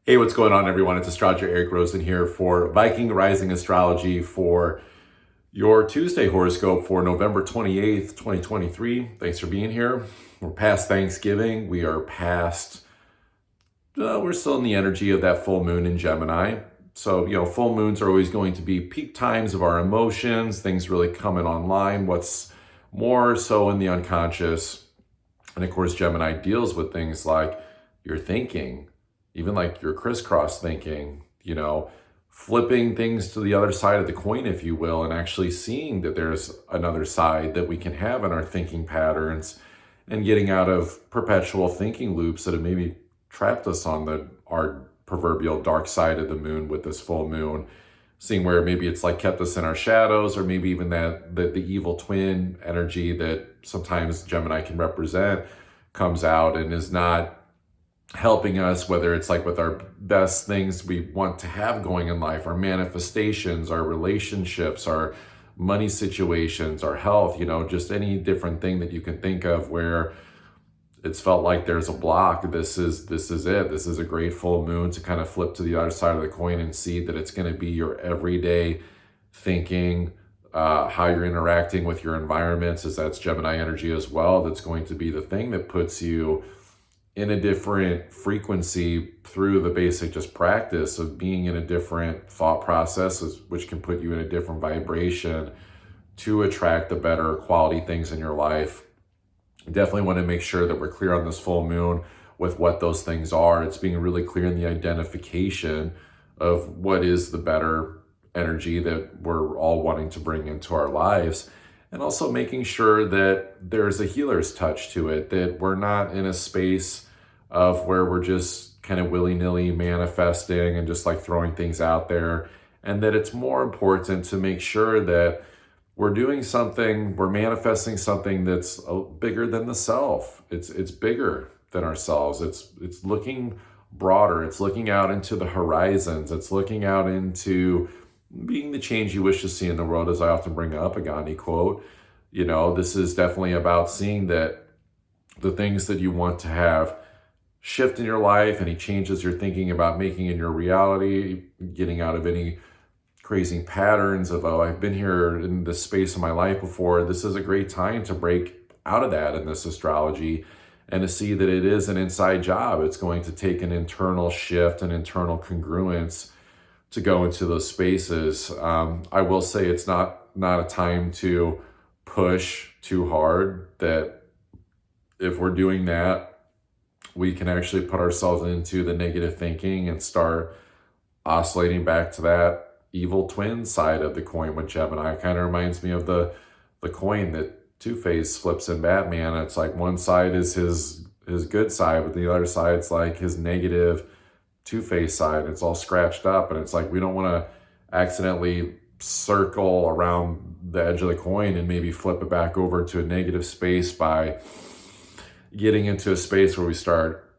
Hey, what's going on, everyone? It's Astrologer Eric Rosen here for Viking Rising Astrology for your Tuesday horoscope for November 28th, 2023. Thanks for being here. We're past Thanksgiving. We're still in the energy of that full moon in Gemini. So, full moons are always going to be peak times of our emotions, things really coming online, what's more so in the unconscious. And of course, Gemini deals with things like your thinking, even like your crisscross thinking, flipping things to the other side of the coin, if you will, and actually seeing that there's another side that we can have in our thinking patterns and getting out of perpetual thinking loops that have maybe trapped us on our proverbial dark side of the moon with this full moon. Seeing where maybe it's like kept us in our shadows, or maybe even that the evil twin energy that sometimes Gemini can represent comes out and is not helping us, whether it's like with our best things we want to have going in life, our manifestations, our relationships, our money situations, our health, just any different thing that you can think of where it's felt like there's a block. This is it. This is a great full moon to kind of flip to the other side of the coin and see that it's going to be your everyday thinking, how you're interacting with your environments, as that's Gemini energy as well. That's going to be the thing that puts you in a different frequency through the basic just practice of being in a different thought process, which can put you in a different vibration to attract the better quality things in your life. Definitely want to make sure that we're clear on this full moon with what those things are. It's being really clear in the identification of what is the better energy that we're all wanting to bring into our lives. And also making sure that there's a healer's touch to it, that we're not in a space of where we're just kind of willy-nilly manifesting and just like throwing things out there. And that it's more important to make sure that we're doing something, we're manifesting something that's bigger than the self. It's bigger than ourselves. It's looking broader. It's looking out into the horizons. It's looking out into being the change you wish to see in the world, as I often bring up a Gandhi quote. This is definitely about seeing that the things that you want to have shift in your life, any changes you're thinking about making in your reality, getting out of any crazy patterns of, oh, I've been here in this space of my life before. This is a great time to break out of that in this astrology and to see that it is an inside job. It's going to take an internal shift, an internal congruence to go into those spaces. I will say it's not a time to push too hard, that if we're doing that, we can actually put ourselves into the negative thinking and start oscillating back to that evil twin side of the coin with Gemini. It kind of reminds me of the coin that Two-Face flips in Batman. It's like one side is his good side, but the other side's like his negative Two-Face side. It's all scratched up, and it's like we don't want to accidentally circle around the edge of the coin and maybe flip it back over to a negative space by getting into a space where we start,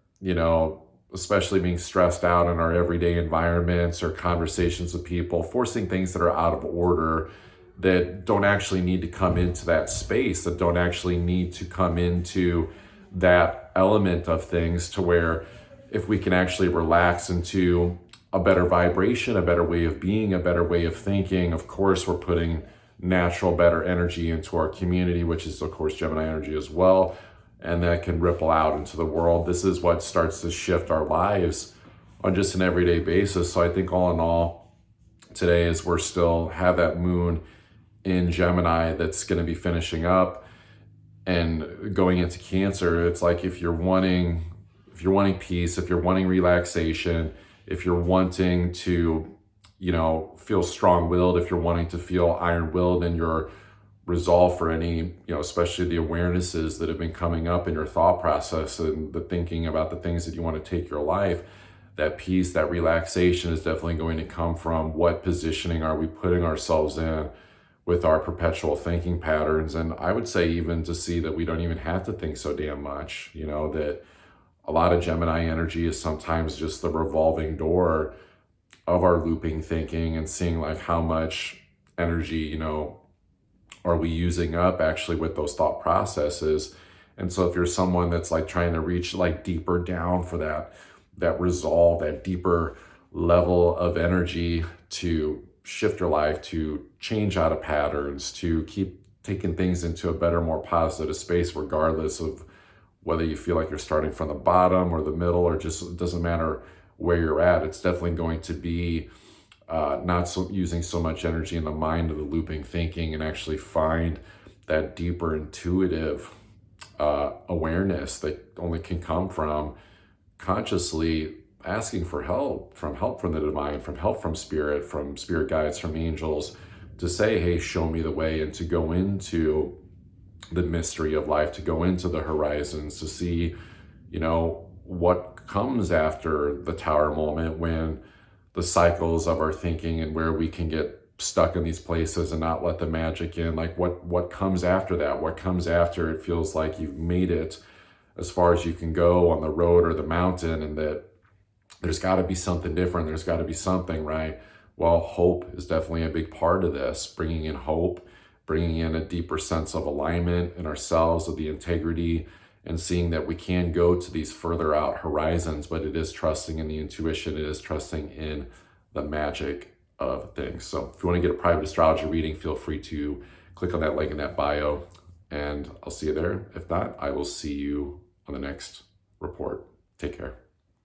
especially being stressed out in our everyday environments or conversations with people, forcing things that are out of order, that don't actually need to come into that space, that don't actually need to come into that element of things, to where if we can actually relax into a better vibration, a better way of being, a better way of thinking, of course, we're putting natural, better energy into our community, which is, of course, Gemini energy as well. And that can ripple out into the world. This is what starts to shift our lives on just an everyday basis. So I think all in all, today, as we're still have that moon in Gemini that's going to be finishing up and going into Cancer, it's like if you're wanting peace, if you're wanting relaxation, if you're wanting to, feel strong-willed, if you're wanting to feel iron-willed in your resolve for any, especially the awarenesses that have been coming up in your thought process and the thinking about the things that you want to take your life, that peace, that relaxation is definitely going to come from what positioning are we putting ourselves in with our perpetual thinking patterns. And I would say even to see that we don't even have to think so damn much, that a lot of Gemini energy is sometimes just the revolving door of our looping thinking, and seeing like how much energy, are we using up actually with those thought processes. And so if you're someone that's like trying to reach like deeper down for that that resolve, that deeper level of energy to shift your life, to change out of patterns, to keep taking things into a better, more positive space, regardless of whether you feel like you're starting from the bottom or the middle, or just, it doesn't matter where you're at. It's definitely going to be not so using so much energy in the mind of the looping thinking, and actually find that deeper intuitive awareness that only can come from consciously asking for help from the divine, from help from spirit guides, from angels, to say, hey, show me the way, and to go into the mystery of life, to go into the horizons, to see, what comes after the tower moment, when the cycles of our thinking and where we can get stuck in these places and not let the magic in. Like what comes after that? What comes after it feels like you've made it as far as you can go on the road or the mountain, and that there's got to be something different. There's got to be something, right? Well, hope is definitely a big part of this, bringing in hope, bringing in a deeper sense of alignment in ourselves, of the integrity, and seeing that we can go to these further out horizons, but it is trusting in the intuition, it is trusting in the magic of things. So if you want to get a private astrology reading, feel free to click on that link in that bio, and I'll see you there. If not, I will see you on the next report. Take care.